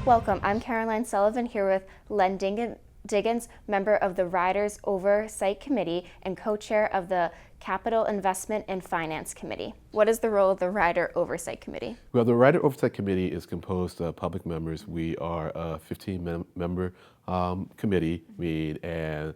Welcome, I'm Caroline Sullivan here with Lenard Diggins, member of the Riders Oversight Committee and co-chair of the Capital Investment and Finance Committee. What is the role of the Rider Oversight Committee? Well, the Rider Oversight Committee is composed of public members. We are a 15-member committee, and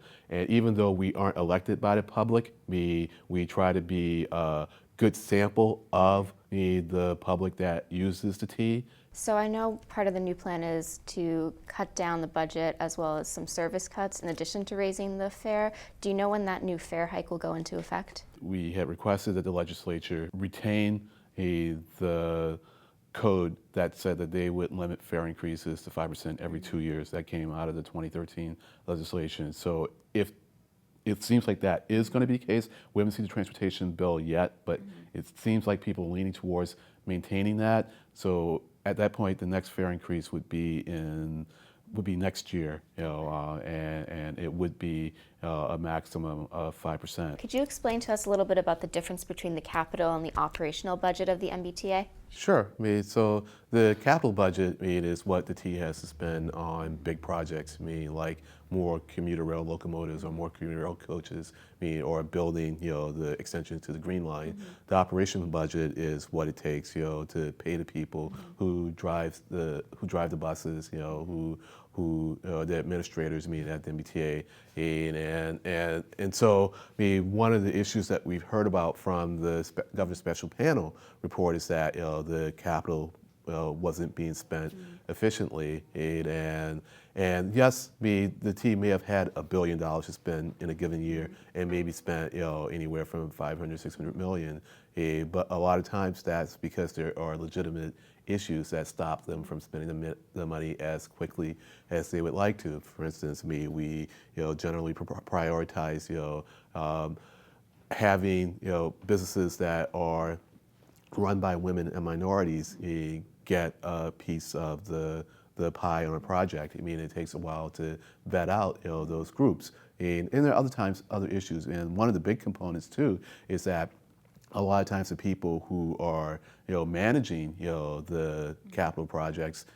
even though we aren't elected by the public, we try to be a good sample of the public that uses the T. So I know part of the new plan is to cut down the budget as well as some service cuts in addition to raising the fare. Do you know when that new fare hike will go into effect? We had requested that the legislature retain the code that said that they would limit fare increases to 5% every 2 years. That came out of the 2013 legislation. So if it seems like that is going to be the case, we haven't seen the transportation bill yet, but it seems like people are leaning towards maintaining that. So at that point, the next fare increase would be next year, and it would be a maximum of 5%. Could you explain to us a little bit about the difference between the capital and the operational budget of the MBTA? Sure. So the capital budget is what the T has to spend on big projects, like more commuter rail locomotives or more commuter rail coaches, or building, the extension to the Green Line. The operational budget is what it takes, to pay the people who drive the buses, who the administrators at the MBTA, and so one of the issues that we've heard about from the Governor's Special Panel report is that the capital wasn't being spent efficiently, and yes, the team may have had $1 billion to spend in a given year and maybe spent anywhere from 500, 600 million, but a lot of times that's because there are legitimate issues that stop them from spending the money as quickly as they would like to. For instance, we generally prioritize having businesses that are run by women and minorities get a piece of the pie on a project. It takes a while to vet out those groups, and there are other issues. And one of the big components too is that a lot of times the people who are managing the capital projects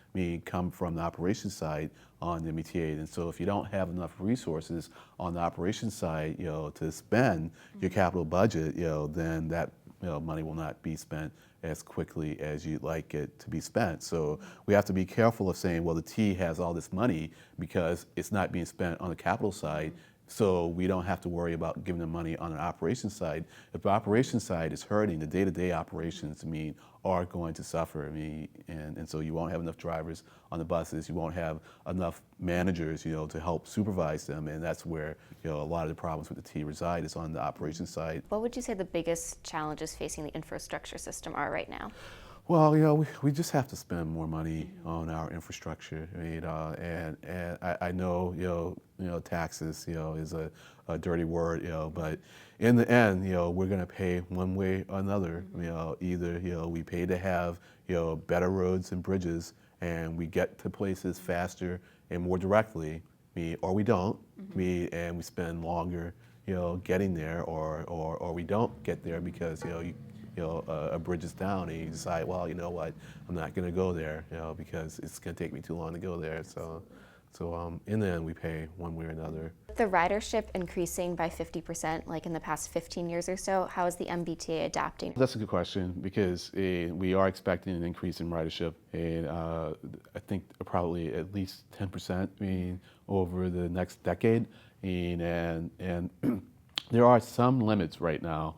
come from the operations side on the MBTA, and so if you don't have enough resources on the operations side to spend your capital budget, then that money will not be spent as quickly as you'd like it to be spent. So we have to be careful of saying, well, the T has all this money because it's not being spent on the capital side, so we don't have to worry about giving them money on the operations side. If the operations side is hurting, the day-to-day operations are going to suffer. And so you won't have enough drivers on the buses. You won't have enough managers, to help supervise them. And that's where a lot of the problems with the T reside, is on the operations side. What would you say the biggest challenges facing the infrastructure system are right now? Well, we just have to spend more money on our infrastructure. And I know, taxes, is a dirty word, but in the end, we're going to pay one way or another. Either, we pay to have, better roads and bridges, and we get to places faster and more directly, or we don't, and we spend longer, getting there, or we don't get there because, a bridge is down, and you decide, well, you know what, I'm not going to go there, because it's going to take me too long to go there. So in the end, we pay one way or another. The ridership increasing by 50%, like in the past 15 years or so, how is the MBTA adapting? That's a good question, because we are expecting an increase in ridership, and I think probably at least 10%, over the next decade, and there are some limits right now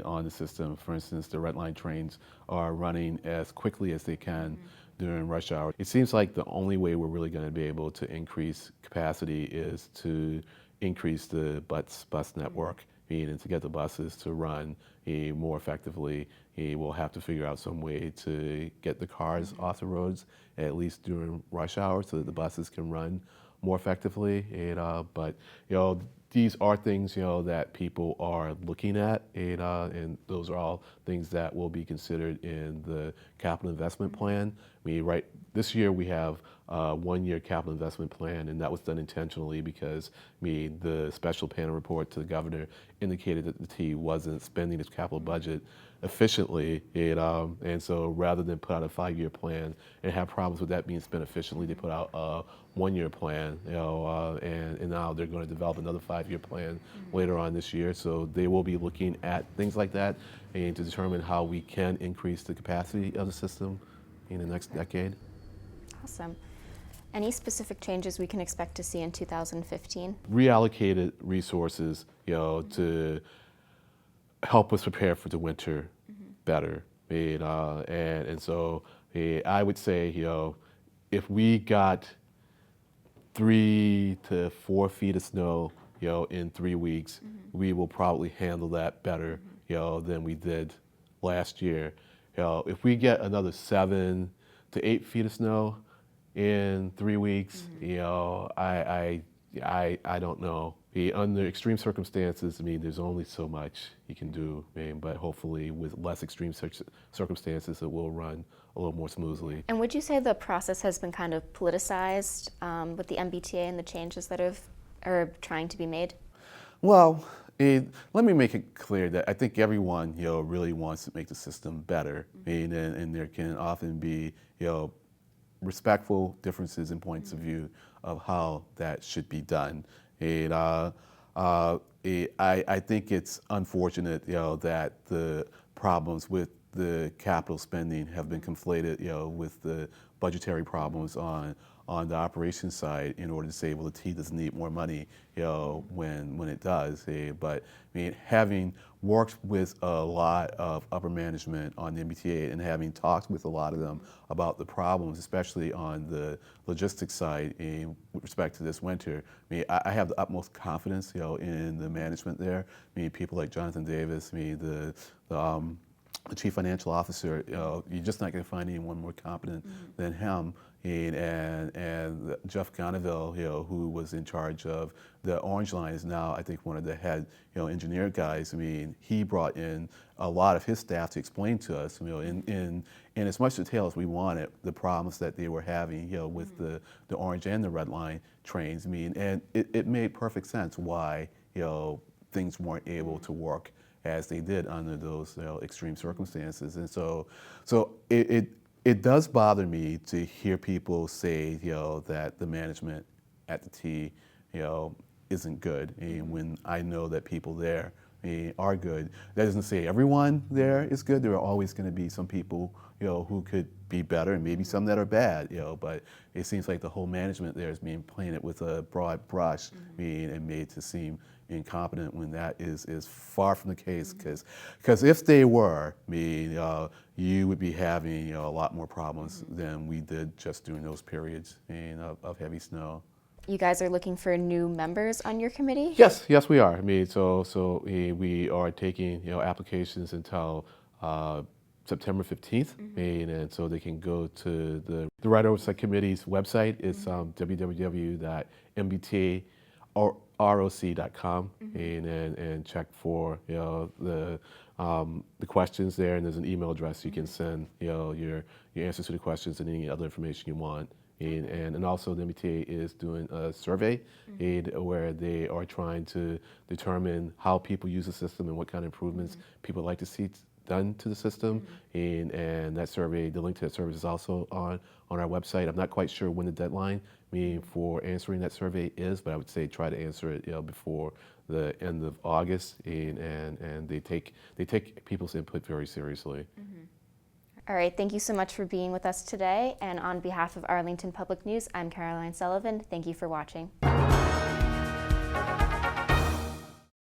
on the system. For instance, the Red Line trains are running as quickly as they can during rush hour. It seems like the only way we're really going to be able to increase capacity is to increase the bus network, and to get the buses to run more effectively. We'll have to figure out some way to get the cars off the roads, at least during rush hour, so that the buses can run more effectively. But these are things that people are looking at, and those are all things that will be considered in the capital investment plan. Right this year we have one-year capital investment plan, and that was done intentionally because the special panel report to the governor indicated that the T wasn't spending its capital budget efficiently, and so rather than put out a 5-year plan and have problems with that being spent efficiently, they put out a 1-year plan, and now they're going to develop another 5-year plan later on this year. So they will be looking at things like that and to determine how we can increase the capacity of the system in the next decade. Awesome. Any specific changes we can expect to see in 2015? Reallocated resources, to help us prepare for the winter better. And so I would say, if we got 3 to 4 feet of snow, in 3 weeks, we will probably handle that better, than we did last year. If we get another 7 to 8 feet of snow in 3 weeks, I don't know. Under extreme circumstances, there's only so much you can do, but hopefully with less extreme circumstances, it will run a little more smoothly. And would you say the process has been kind of politicized with the MBTA and the changes that are trying to be made? Well, let me make it clear that I think everyone, really wants to make the system better, and there can often be, respectful differences in points of view of how that should be done. And I think it's unfortunate, that the problems with the capital spending have been conflated, with the budgetary problems on the operations side in order to say, well, the T doesn't need more money, when it does. But having worked with a lot of upper management on the MBTA and having talked with a lot of them about the problems, especially on the logistics side with respect to this winter, I have the utmost confidence, in the management there. People like Jonathan Davis, the chief financial officer, you're just not going to find anyone more competent than him. And Jeff Gonneville, who was in charge of the Orange Line, is now, I think, one of the head, engineer guys. He brought in a lot of his staff to explain to us, in as much detail as we wanted, the problems that they were having, with the Orange and the Red Line trains. And it made perfect sense why, things weren't able to work as they did under those extreme circumstances. And so it does bother me to hear people say, that the management at the T, isn't good. And when I know that people there are good, that doesn't say everyone there is good. There are always going to be some people, who could be better, and maybe some that are bad. But it seems like the whole management there is being painted with a broad brush, and made to seem incompetent when that is far from the case. Because if they were, you would be having a lot more problems than we did just during those periods of heavy snow. You guys are looking for new members on your committee? Yes, we are. So we are taking applications until September 15th, and so they can go to the Rider Oversight Committee's website. It's www.mbtaroc.com, and check for the questions there. And there's an email address you can send your answers to the questions and any other information you want. And also the MBTA is doing a survey where they are trying to determine how people use the system and what kind of improvements people like to see done to the system. And that survey, the link to that survey is also on our website. I'm not quite sure when the deadline for answering that survey is, but I would say try to answer it before the end of August. And they take people's input very seriously. All right, thank you so much for being with us today. And on behalf of Arlington Public News, I'm Caroline Sullivan. Thank you for watching.